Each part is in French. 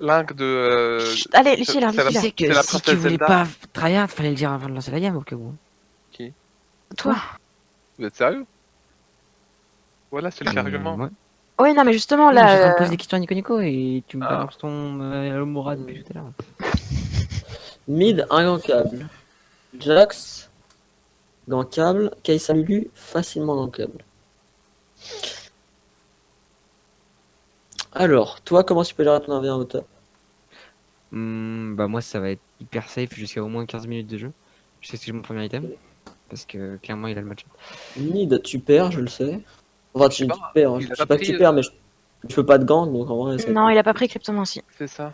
Link de... Chut, allez, laissez-la, c'est la- Tu laissez-la. sais que c'est la si tu princesse voulais Zelda. pas tryhard, fallait le dire avant de lancer la game au cas où. Qui? Toi. Vous êtes sérieux? Voilà, c'est le argument. Ouais. Oui, non, mais justement, Oui, mais je suis en train de là... poser des questions à Nico Nico et tu me Ah. balances ton Alomora depuis tout à l'heure. Mid, un gankable. Jax, gankable. Kai'Sa Lulu, facilement gankable. Alors, toi, comment tu peux gérer ton 1v1 au top? Bah moi ça va être hyper safe jusqu'à au moins 15 minutes de jeu. Je sais que c'est mon premier item. Parce que clairement il a le match. Mid, tu perds, je le sais. Enfin, Je sais tu pas, perds. il Je a sais pas pas que tu pris, perds, mais je fais pas de gank, donc en vrai, ça. Non, il a pas pris cryptomancie. C'est ça.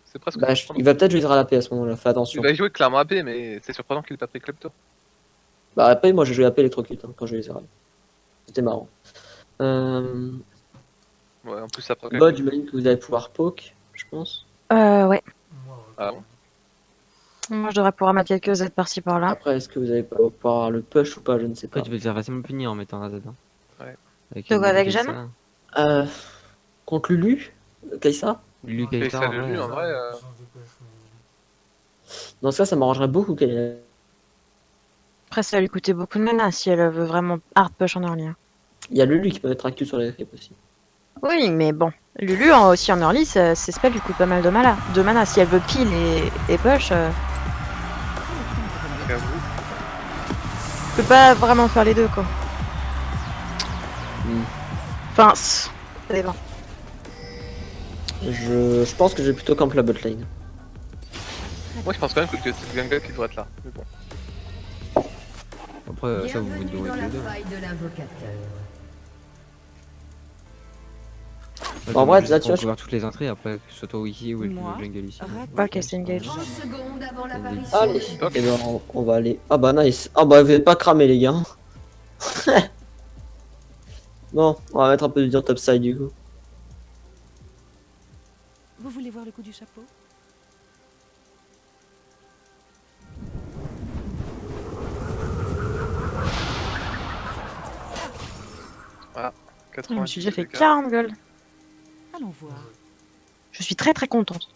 C'est presque Bah, surprenant. il va peut-être jouer à la paix à ce moment-là, fais Il attention. va y jouer clairement AP, mais c'est surprenant qu'il ait pas pris Klepto. Bah, après, moi j'ai joué à paix électrocute quand j'ai eu les Zerales. C'était marrant. Ouais, en plus ça prend Bot, j'imagine que vous allez pouvoir poke, je pense. Ouais. Ah bon. Moi, je devrais pouvoir mettre quelques Z par-ci par-là. Après, est-ce que vous allez pouvoir le push ou pas, je ne sais pas. Après tu peux te faire facilement punir en mettant un Z. Hein. Ouais. De quoi, avec Kai'Sa. Jeanne Contre Lulu, Kai'Sa. Lulu Et Kai'Sa ça en de lui, vrai. en vrai... Dans ce cas, ça m'arrangerait beaucoup qu'elle ait... Après, ça va lui coûter beaucoup de mana si elle veut vraiment hard push en early. Il y a Lulu qui peut mettre un Q sur les creeps aussi. Oui, mais bon. Lulu, aussi en early, ses spells lui coûtent pas mal de mana. Si elle veut pile et push, J'avoue. peut pas vraiment faire les deux, quoi. Enfin, ça dépend. Je pense que je vais plutôt camp la botlane. Moi je pense quand même que c'est le Ganga qui devrait être là. Mais bon. Après ça vous Bienvenue devez dans les la deux. faille de l'invocateur. En vrai, juste là, tu vois, pour couvrir toutes les entrées après, que ce soit toi ici ou le jungle ici. Ok, c'est engage. 30 secondes avant l'apparition. Allez, Ok. et ben, on va aller. Ah bah nice. Ah bah vous êtes pas cramé les gars. Bon, on va mettre un peu de vie en topside du coup. Vous voulez voir le coup du chapeau? Voilà. Je me suis déjà fait 90 40 gold. Allons voir. Je suis très très contente.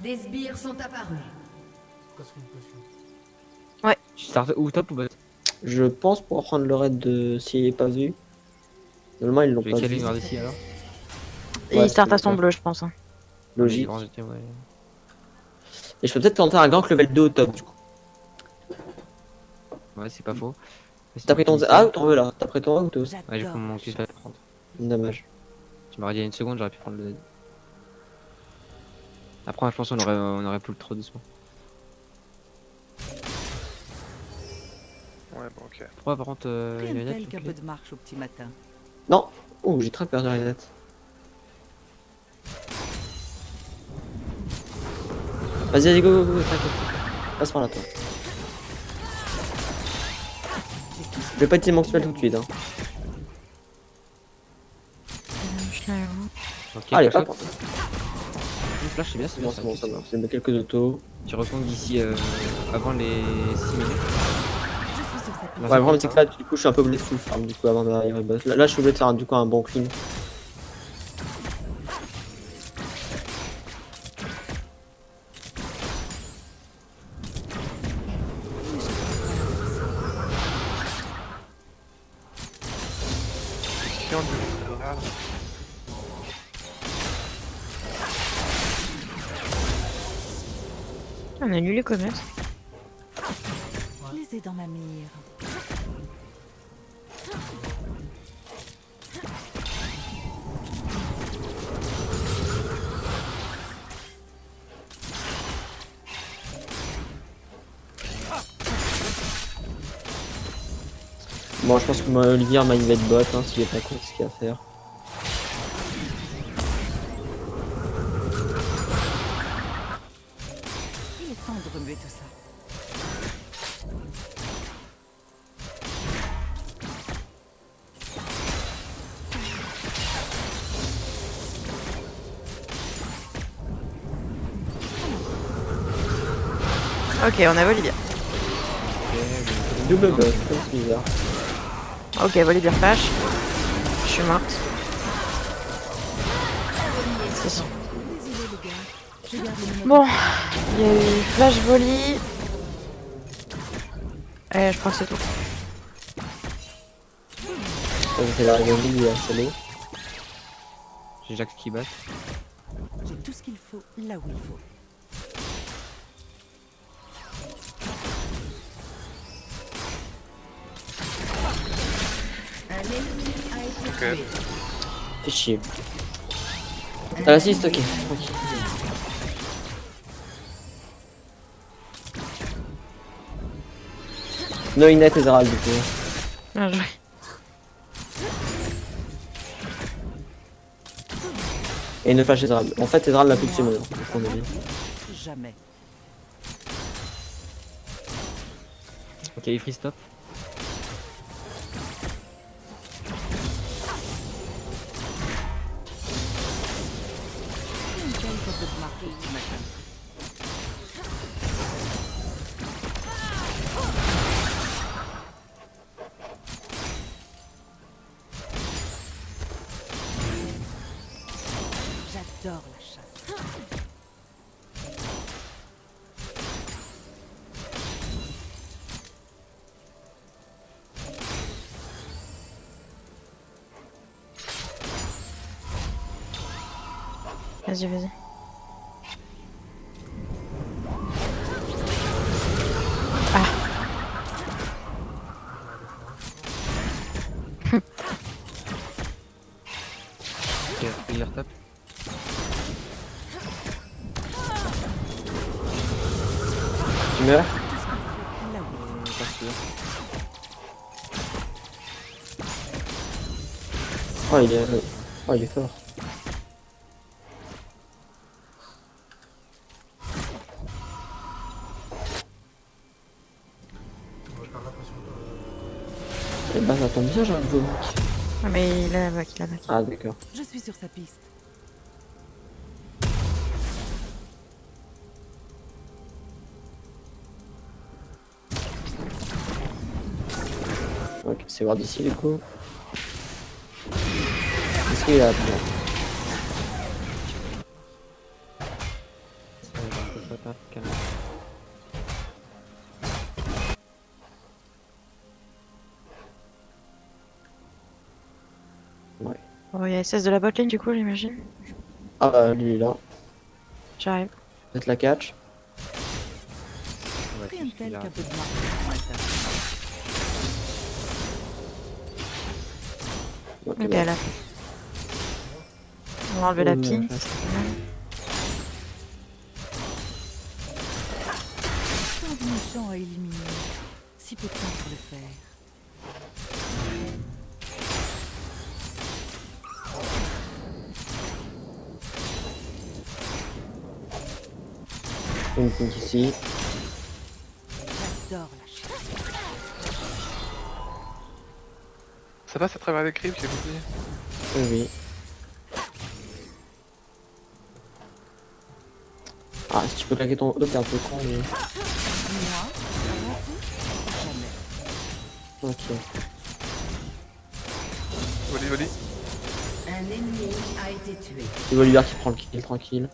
Des sbires sont apparus. Tu startes ou top ou bot? Je pense pour prendre le raid de s'il est pas vu. Normalement ils l'ont Tu pas veux caler vu. une garde ici alors? Et Ouais, il start à c'est son ça. bleu, je pense. Hein. Logique. Ouais, ouais. Et je peux peut-être planter un gank level 2 au top du coup. Ouais, c'est pas faux. T'as pris ton A ou t'en veux là? T'as pris ton A ou t'en veux? Ouais, j'ai pris mon Q, je vais le prendre. Dommage. Tu m'aurais dit il y a une seconde, j'aurais pu prendre le Z. Après, je pense qu'on aurait plus le trop doucement. Ouais, bon, ok. Pourquoi par contre, Rien il y a de une tel net, qu'un ok. peu de marche au petit matin. Non. Oh, j'ai très perdu la net. Vas-y, go, t'inquiète. Passe par là, toi. Je vais pas utiliser mon spell tout de suite. Hein. Ok, Allez, flash hop. out. Une flash, c'est bien, c'est bien. C'est bon, ça va. Je vais mettre quelques autos. Tu reprends d'ici avant les 6 minutes. Je suis sur cette Ouais, le problème c'est que là, du coup, je suis un peu obligé de full farm du coup avant d'arriver au boss. Là, je suis obligé de faire du coup un bon clean. Chiant de grave. On a lu les comments. Je les ai dans ma mire. Bon, je pense que Olivier m'a invite bot hein, s'il est pas con ce qu'il y a à faire. Il est temps de remuer tout ça. Ok, on a Volibear. Double boss, c'est bizarre. Ok, Volibear flash. Je suis morte. C'est ça. Désolé les gars. Je garde le Bon, il y a eu Flash Volley. Et je crois que c'est tout. C'est la Rivoli et Solo. J'ai Jax qui bat. J'ai tout ce qu'il faut là où il faut. Un ennemi a été Ok. tué. Fais chier. T'as l'assist, ok. Tranquille. No Inet et Zerald du coup. Bien joué. Et ne flash Ezreal. En fait, Ezreal n'a plus de summon. Donc on est bien. Jamais. Ok, il free stop. Une belle photo de marque au petit matin. J'adore la chasse. Vas-y, vas-y. Ok, clear top. Tu meurs? Tout ce qu'il faut là où il faut. Pas sûr. Oh, il est fort. Eh ben, ça tombe bien, j'ai un nouveau mec. Ah, mais il a la bac, il a la bac. Ah, d'accord. Je suis sur sa piste. Ok, c'est voir d'ici, du coup. Est-ce qu'il a. Calme. Ouais. Oh, il y a SS de la botlane du coup, j'imagine. Ah, bah, lui, il est là. J'arrive. Peut-être la catch. Ouais, Rien de tel il a- qu'un peu de marque au petit matin. Ok, Ok, bah. là. On va enlever la Oh, ping. non, ça, c'est pas mal. Tant de méchants à éliminer. Si peu de temps pour le faire. Une pink ici. J'adore la chasse. Ça passe à travers les creeps, j'ai oublié. Oui, oui. Ah, si tu peux claquer ton E, t'es un peu con, mais. Moi, avant tout, jamais. Ok. Volley, volley. Un ennemi a été tué. Il va lui dire qu'il prend le kill, tranquille.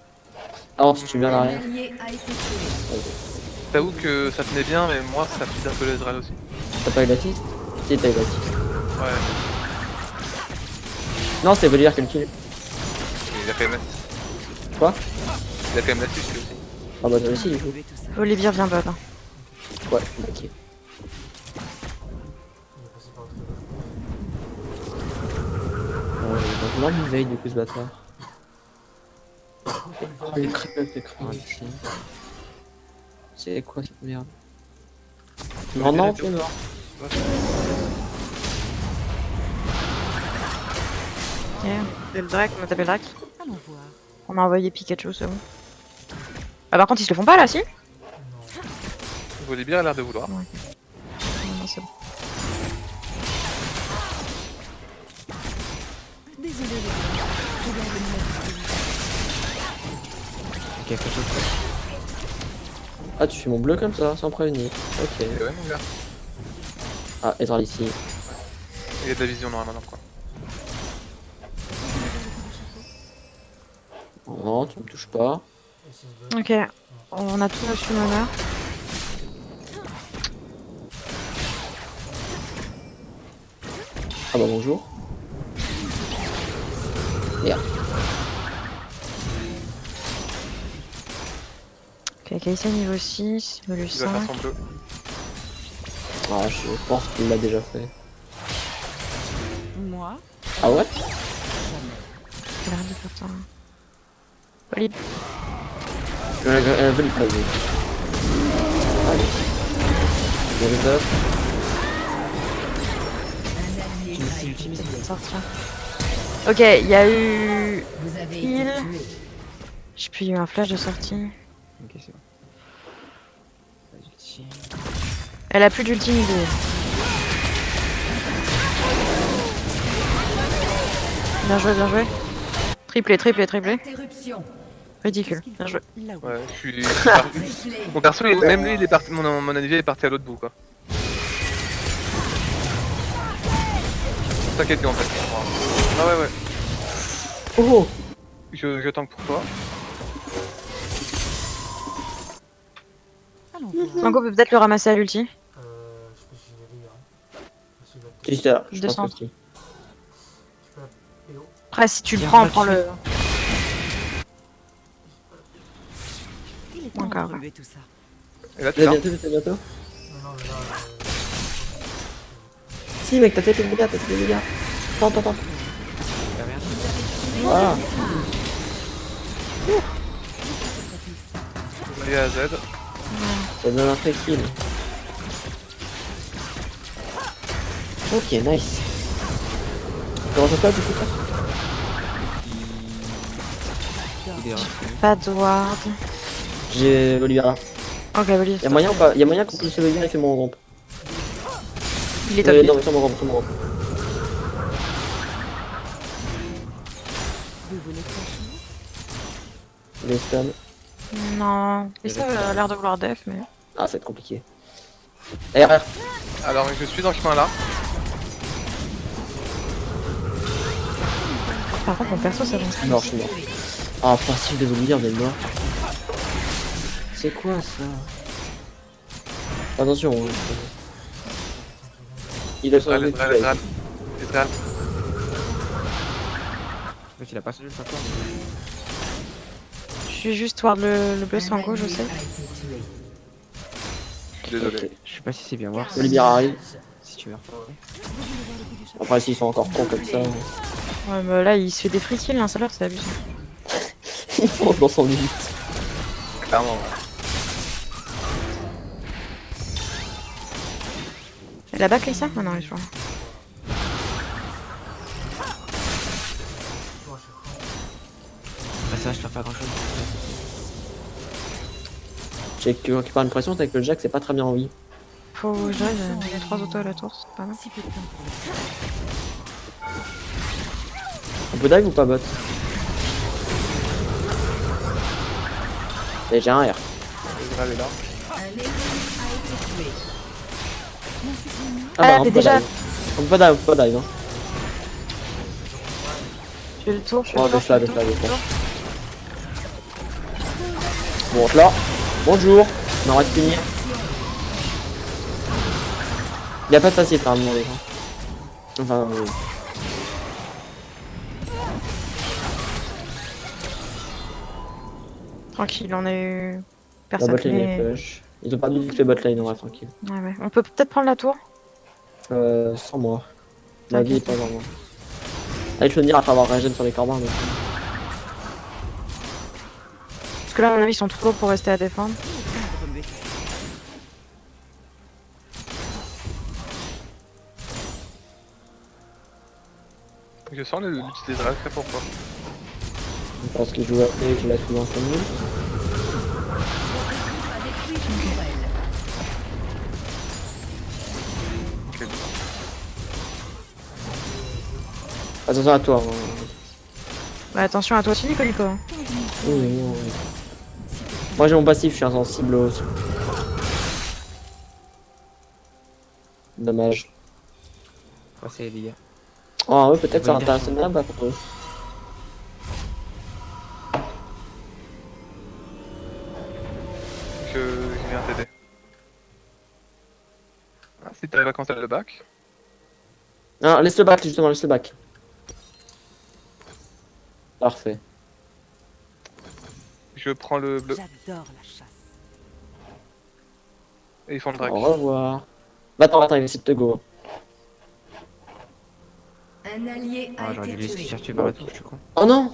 Alors, si tu viens Un derrière. allié a été tué. T'avoue que ça tenait bien, mais moi ça file un peu l'Ezreal aussi. T'as pas eu l'assist? Si, t'as eu l'assist. Ouais, Non, c'est Volière qui a le kill. il a quand même l'assist. Quoi? Il a quand même l'assist lui aussi. Ah bah, toi aussi, du coup. Trouver tout ça. Volibear vient bot. Hein. Ouais, ok. Il va vouloir une veille, du coup, ce bâtard. Oh, les crêpes, les crêpes. ici. C'est quoi cette merde? Non, non, tu es mort. Ok. C'est le Drake, on a tapé le Drake. Allons voir. On a envoyé Pikachu, c'est bon. Ah, par contre, ils se le font pas là, si? Volibear a l'air de vouloir. Non, c'est bon. Désolé les gars. Je dois revenir à Ok, quelque chose. Ah, tu fais mon bleu comme ça, sans prévenir. Ok. Et ouais mon gars. Ah, Ezreal ici. Il y a de la vision normalement quoi. Non, tu me touches pas. Ok, on a tout notre summoner. Ah bah bonjour. Merde. Ok, Kai'Sa niveau 6, Il level va faire 5. son bleu. Ah, je pense qu'il l'a déjà fait. Moi, Ah ouais? Il a l'air de faire ça. Oli, Elle veut le passer. Allez. Il y a le top. Un allié a été tué. sortir. Ok, il y a eu. Vous avez Il- été tué. Je sais plus, il y a eu un flash de sortie. Ok, c'est bon. Pas d'ulti. Elle a plus d'ulti ni de. Bien joué, bien joué. Triplé, triplé, triplé. Interruption. Ridicule. Bien joué. là où Ouais, je suis parti. Replay. Mon perso, même lui, il est parti. Mon anniversaire est parti à l'autre bout, quoi. T'inquiète lui en fait. Ah ouais, ouais. Oh! Je tank pour toi. allons voir. Mango peut peut-être le ramasser à l'ulti. Juste là, je 200. pense que si. Après, si tu le Tiens, prends, va prends-le. Il est temps Encore. de relever tout ça. Et là, tu C'est l'as. bientôt. Si mec, t'as fait les dégâts, Attends. Y'a rien. Voilà. Et à Z. Ça donne un free kill. Ok, nice. Comment ça se passe du coup ça? Il est Pas de ward. J'ai l'Olivier là. Ok, Oli. Y'a moyen ou pas? Y'a moyen qu'on puisse l'Olivier et fait mon groupe. Il est top. Non, mais sur mon groupe. Vous voulez clasher? Les stuns. Non. Et ça a l'air de vouloir def, mais. Ah, ça va être compliqué. RR. Alors, je suis dans ce chemin là. Par contre, mon perso, ça avance. Non, je suis mort. Ah, passif des Olivier, on est mort. C'est quoi ça? Attention. Il a son Ezreal, ulti, Ezreal, là. Ezreal. Ezreal. En fait, il a pas son ult encore. Je vais juste ward le bleu sans go, je sais. A été tué. Désolé. Ok. Je sais pas si c'est bien voir. Olivier arrive. Si tu veux reparler. Après, s'ils sont encore cons comme ça, Ouais, bah là, il se fait des free kills, hein, ça a l'air, c'est abusé. il fonce dans son limite. Clairement. Elle a back Kai'Sa? Ah non, elle est toujours là. Ah, ça va, je peux faire grand chose. J'ai que récupère une pression avec le Jack, c'est pas très bien en vie. Faut que j'arrive à donner 3 autos à la tour, c'est pas mal. Si peu de temps pour le On peut dive ou pas bot? Et j'ai un R. Ezreal est là. Un ennemi a été tué. Ah, on t'es peut pas déjà- dive. On peut pas dive, hein. Je fais le tour, je fais Oh, le tour. je fais je fais le le tour. Bon, là. Bonjour. On arrête de finir. Il y a pas de facile par le monde, les gens. Enfin, Tranquille, on a eu. la Personne. botlane est mais- flush. Ils ont pas mis toutes les botlane, on va tranquille. Ouais, ouais. On peut peut-être prendre la tour. Sans moi. Ma Ok. vie est pas vraiment. Allez, je peux venir après avoir regen sur les corbins. Mais... Parce que là, à mon avis, ils sont trop lourds pour rester à défendre. relever tout ça. Je sens l'ulti d'Ezreal, très pourquoi. Je pense qu'il joue après, qu'il a tout dans son mur. A détruit une tourelle. Ok. Attention à toi. Hein. Bah, attention à toi aussi, Nicolico. Oui, oui. Moi j'ai mon passif, je suis insensible au... Dommage. Ouais, c'est les dégâts. Oh, ouais, peut-être ça Bonne intéresse bien bah, contre eux. que je viens t'aider. Ah, si t'arrives à cancel le bac. Ah, laisse le back, justement, laisse le back. Parfait. Je prends le bleu. J'adore la chasse. Et ils font le drag. Au revoir. Va-t'en, il essaie de te go. Un allié Ah, a j'aurais dû été laisser tué. chercher par la touche, je suis con. Oh non!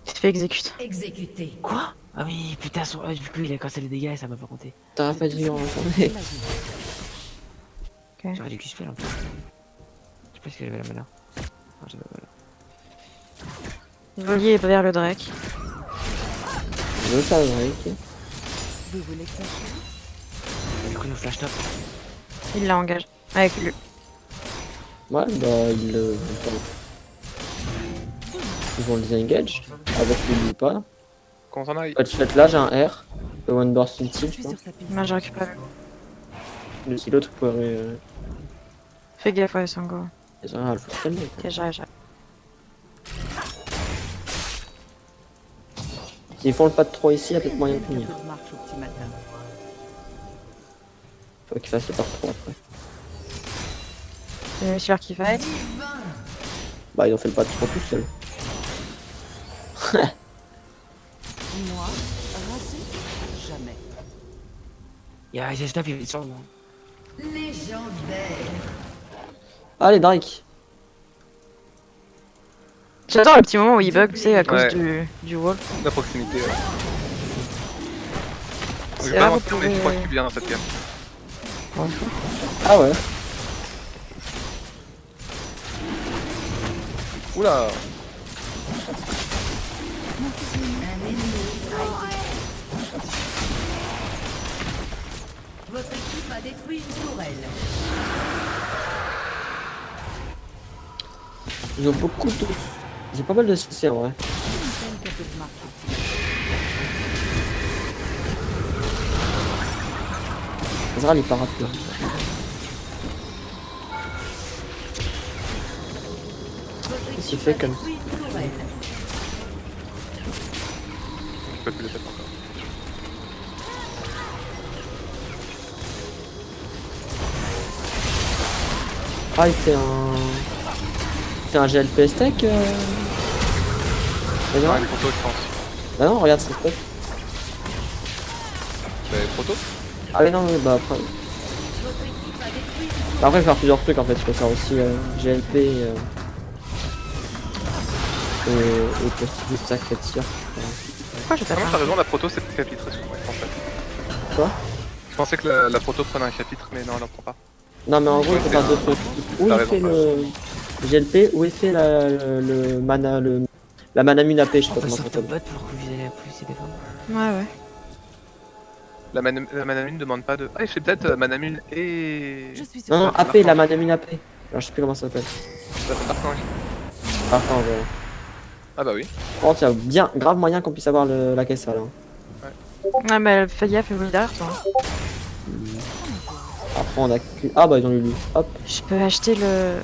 Tu te fais exécuter. Exécuté. Quoi? Ah oui, putain, du coup, il a cassé les dégâts et ça m'a pas compté. T'aurais pas dû en retourner. J'aurais dû Q-spell un peu. Je sais pas si j'avais la mana. Ah, j'avais la mana. Volier vers le Drake. Je veux ça, Drake. Vous voulez que ça change? Du coup, nous flash top. Il la engage. Avec lui. Ouais, bah, ils vont le disengage. Avec lui ou pas. Qu'on s'en aille. Pas de chat là, j'ai un R. Le one burst Je instinct, je suis pense. sur sa piste. Moi, je récupère. Mais si l'autre pourrait. Fais gaffe, ouais, Sango. Ils ont un faut se calmer. Ok, j'arrive. S'ils font le pas de 3 ici, il y a peut-être moyen de Un punir. peu de marche au petit matin. Faut qu'ils fassent le pas de 3 après. C'est super qu'il fight. Bah, ils ont fait le pas de 3 tout seul. Moi, rasé, jamais. Y'a un stop, il est sur moi. Légendaire. Allez, Drake. J'adore le petit moment où il bug, tu sais, à cause Ouais. du wall. La proximité. Je C'est vais pas là, vous mentir, mais je crois que je pouvez... suis bien dans cette game. Ah ouais. Oula. Votre équipe a détruit une tourelle. Ils ont beaucoup de. J'ai pas mal de CC en vrai. Un peu de marche au petit matin. Zral il part rapide. Votre S'il équipe fait a comme détruit une tourelle. Je peux plus le faire encore. Ah, il fait un. Il fait un GLP stack Ouais, Zral les protos, je pense. Bah non, regarde ce stuff. Mais protos. Ah, mais non, oui, bah après. Votre équipe a détruit Bah, après, je vais faire plusieurs trucs en fait. Je peux faire aussi GLP et post stack fait tir. Pourquoi je tape Non, pas t'as raison, la proto c'est le chapitre, excuse-moi, en fait. Quoi? Je pensais que la proto prenait un chapitre, mais non, elle en prend pas. Non, mais en gros, il faut faire deux trucs. Ou T'as il fait raison, le GLP, ou il fait le mana. La mana mune AP, je sais On pas peut comment ça sortir s'appelle. bot pour que vous allez la plus et défendre. Ouais, ouais. La manamune demande pas de. Ah, il fait peut-être manamune et. Je suis sur Non, non, sa AP, la mana mune AP. Alors, je sais plus comment ça s'appelle. Archange. Attends, voilà. Ah bah oui. Par contre, il y a bien grave moyen qu'on puisse avoir la caisse là. Ouais, mais fais gaffe, il est derrière toi. Après, on a que. Ah, bah, ils ont eu lui. Hop. Je peux acheter le...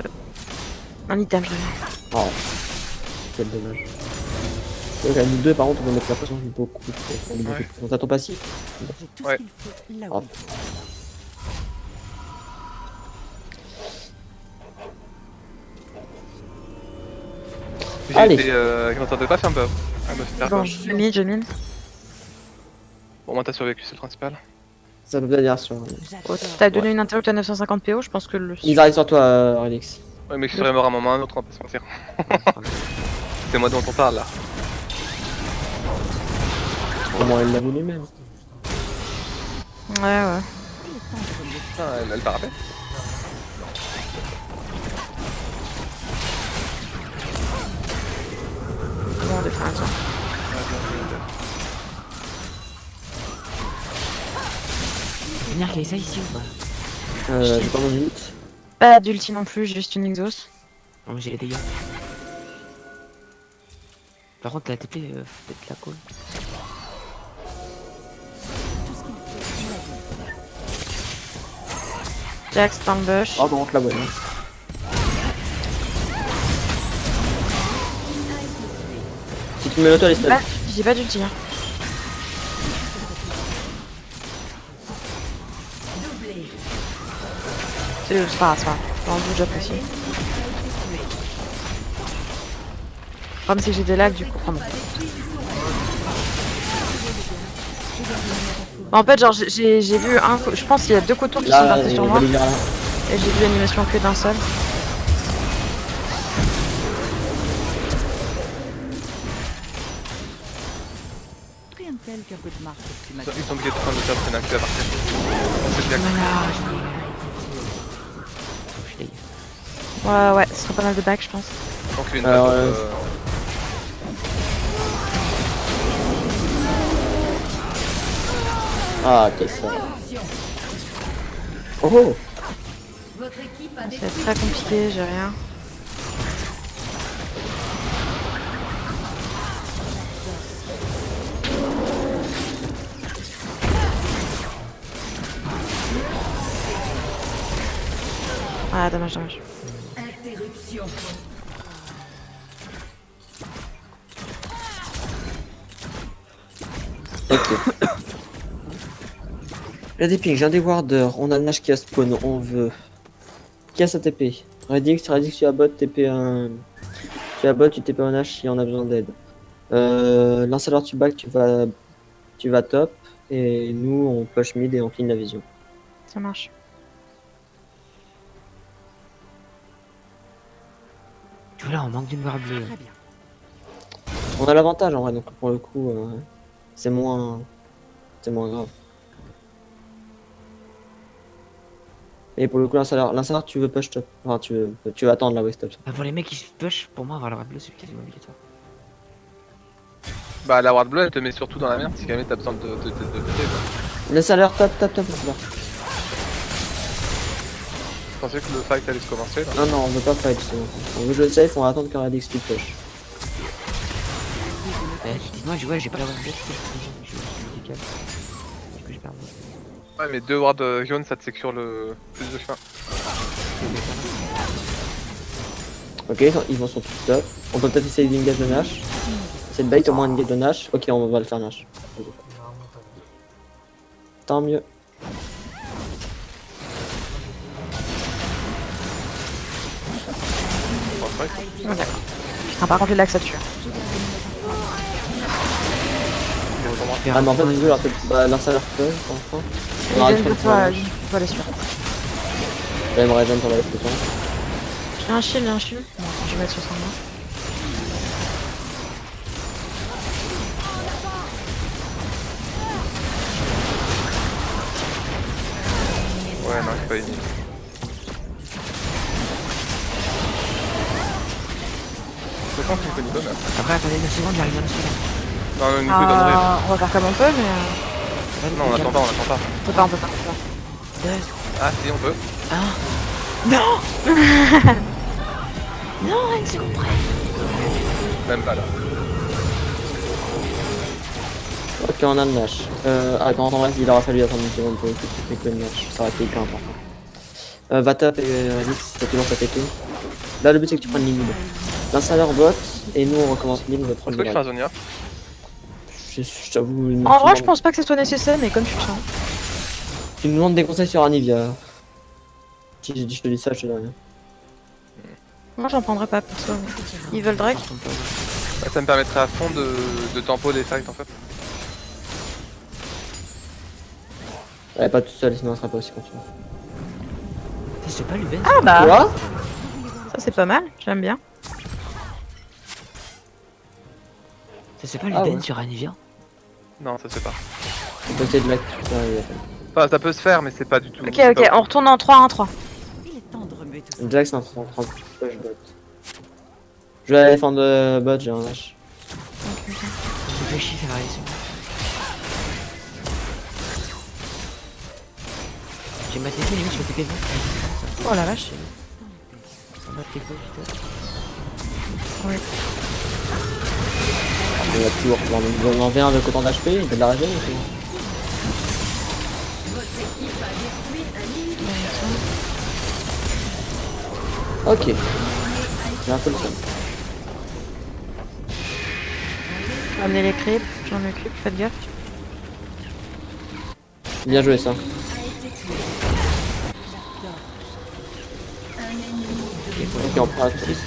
un item, je reviens. Oh. Quel dommage. Donc, à nous deux, par contre, on va mettre la pression beaucoup. Ouais. On t'attend passif. J'ai tout Ouais. ce qu'il faut là Oh. où J'ai Allez. été. Je m'entendais pas faire un buff. Ah bah super. Bon, je mine. Bon, moi t'as survécu, c'est le principal. Ça peut bien dire sur. Oh, t'as donné une interruption à 950 PO, je pense que le... Ils arrivent sur toi, Relix. Ouais, mais je serais mort à un moment ou à un autre, on va pas se mentir. C'est moi dont on parle là. Comment elle l'a voulu même. Ouais, ouais. Putain, elle part après. Bon, on défend un tour. Venir qu'il essaye ici ou pas? J'ai pas mon minute. Pas d'ulti non plus, juste une exhaust. Non, mais j'ai les dégâts. Par contre, la TP, peut-être la cool. tout ce qu'il faut là où Jax dans le bush. Ah, bon, la bonne. Si tu mets l'auto, elle est stun. Ah, j'ai pas d'ulti. Hein. Doublé. C'est pas grave, ça va. Dans le bout, j'apprécie. Comme si j'ai des lags, du coup. Enfin, bon. En fait, genre, j'ai vu un. Je pense qu'il y a 2 couteaux qui sont Là, partis il sur va moi. lui dire là. Et j'ai vu l'animation que d'un seul. Rien de tel qu'un peu de marque Ils optimatique. sont obligés de prendre le faire traîner un cul à partir. C'est bien. Ouais, ouais, ce serait pas mal de back, je pense. Donc une Alors, balle, Ah, ok, ça. Oh! Votre équipe a Ça va détruit. être très compliqué, j'ai rien. Ah, dommage, dommage. Interruption. Ok. Il y a des pings, j'ai un des warders, on a le Nash qui a spawn, on veut. Qui a sa TP? Redix, tu as bot, TP un. Tu as bot, tu TP un Nash si on a besoin d'aide. Lance alors tu back, tu vas top. Et nous on push mid et on clean la vision. Ça marche. Tu vois là, on manque d'une barre bleue. Très bien. On a l'avantage en vrai, donc pour le coup, c'est moins grave. Et pour le coup, l'insaleur, tu veux push top. Enfin, tu veux attendre la west top. Ah, pour les mecs qui se push, pour moi, avoir la barre bleue, c'est quasiment obligatoire. Bah la ward bleue elle te met surtout dans la merde si jamais t'as besoin de lutter quoi. L'insaleur, top, l'insaleur. Je pensais que le fight allait se commencer là. Non, non, on veut pas fight, c'est bon. On veut jouer safe, on va attendre qu'un Radix speed push. Moi, j'ai pas la barre bleue, je suis décalé. Du coup, j'ai perdu. Ouais mais 2 wards jaunes ça te sécure le plus de chemin. Ok, ils vont sur tout top. On peut peut-être essayer d'engage de Nash. C'est le bait au moins engage de Nash. Ok, on va le faire Nash. Tant mieux. Bon, fight. Oh, d'accord. Putain, par contre, les lags, ça tue. Ah, mais en fait, désolé, bah, l'insaleur peut, pour l'instant. On Les arrête jeunes de de faire toi, Nash. il faut aller sur. J'aimerais bien pour la plus temps. J'ai un shield, j'ai un shield. Bon, attends, je vais mettre sur son main. Ouais non j'ai pas aimé. C'est quand tu me connais pas mais... Après, attendez 9 secondes, j'arrive dans 9 secondes. Non une couille donnerait. On va faire comme on peut, mais. Non on attend pas, on attend pas. On peut pas, on peut pas. On peut pas. Ah si on peut. Non. Non, une seconde près. Même pas là. Ok, on a le Nash. Attends, il aura fallu attendre une seconde pour écouter que le Nash. Ça aurait été hyper important. Va top et Radix, t'as toujours sa TP. Là, le but c'est que tu prennes l'immunité. L'insaleur bot, et nous on recommence mid, on va Est-ce prendre que le je fais un reste. Zonia? Je t'avoue. En vrai, je pense pas que ce soit nécessaire, mais comme tu le sens. Tu me demandes des conseils sur Anivia. Si je te dis ça, je te dis rien. Moi, j'en prendrais pas perso. Ils veulent Drake. Ouais, ça me permettrait à fond de tempo les fights en fait. Elle est pas toute seule, sinon elle sera pas aussi continue. C'est pas l'UBS. Ah bah, Quoi? ça c'est pas mal, j'aime bien. C'est pas Ah l'UBS ouais. sur Anivia. Non ça se fait pas. On peut essayer de mettre ça. Enfin ça peut se faire mais c'est pas du tout. Ok, c'est ok, pas- on retourne en 3-1-3. Il est temps de remuer tout ça. Jax en 30 push bot. Je vais aller défendre bot, j'ai un Nash. Je fais chier, ça va aller. J'ai ma TP, limite, je vais TP. Oh la vache. Ça va TP, putain. Il y a toujours. On en vient avec autant d'HP, il fait de la régène ou quoi? Ok. J'ai un peu le seum. Amener les creeps, j'en occupe, faites gaffe. Bien joué ça. Ok, on prend un truc.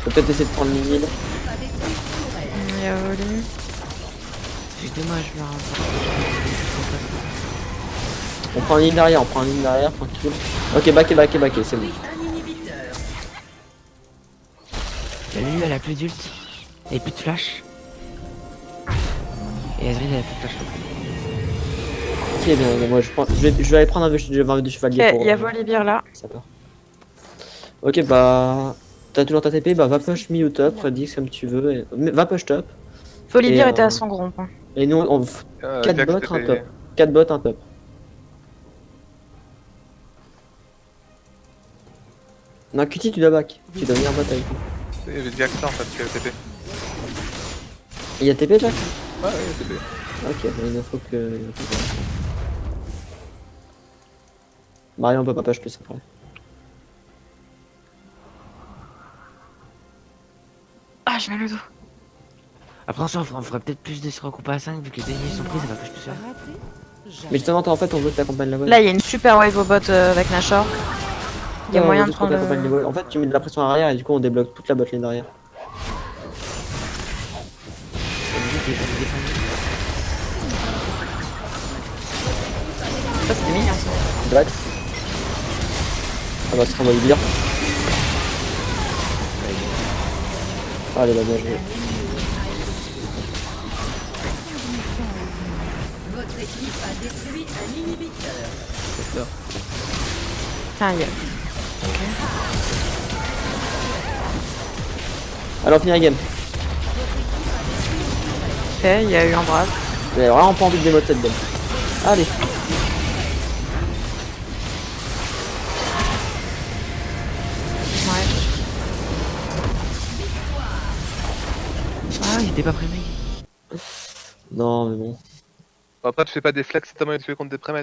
Faut peut-être essayer de prendre une île. Il y a volé. C'est dommage, là. On prend une ligne derrière, tranquille. Ok, backé, c'est bon. Un inhibiteur. La Lulu, elle a plus d'ult. Et plus de flash. Et Ezreal, elle a plus de flash. Ok, bien, moi je vais aller prendre un vœu de chevalier Ok, pour. il y a Volibear là. Ça part. Ok, bah. T'as toujours ta TP, bah va push me ou top, Redix comme tu veux. Mais va push top. Volibear Et, était à son groupe. Hein. Et nous, on 4 Jax, bots, un TP. top. 4 bots, un top. Non, Cutie, tu dois back. Tu dois venir bot avec nous. J'ai dit Jax ça en fait, qui avait TP. Il y a TP, Jack? Ouais, TP. Ok, bah, il faut que. Mario, on peut pas push plus après. Ah, je mets le dos. Après, on ferait peut-être plus de recouper à 5 vu que les derniers sont pris, ça va plus tout seul. Raté. Mais justement, en fait, on veut que t'accompagnes la boîte. Là, il y a une super wave au bot avec Nashor. Il y a moyen de prendre le... En fait, tu mets de la pression arrière et du coup, on débloque toute la botlane derrière. Ça, c'était mignon, ça. Drax. Ah bah, ce sera bien. Allez, bah, bien joué. Votre équipe a détruit un inhibiteur. Tiens, il y a... Alors, on finit la game. Ok, il y a eu Embrase. J'ai vraiment pas envie de démote cette game. Allez. Ouais. Ah, il était pas prévu. Non, mais bon. Après, tu fais pas des flex, c'est tellement tu fais contre des prémètres.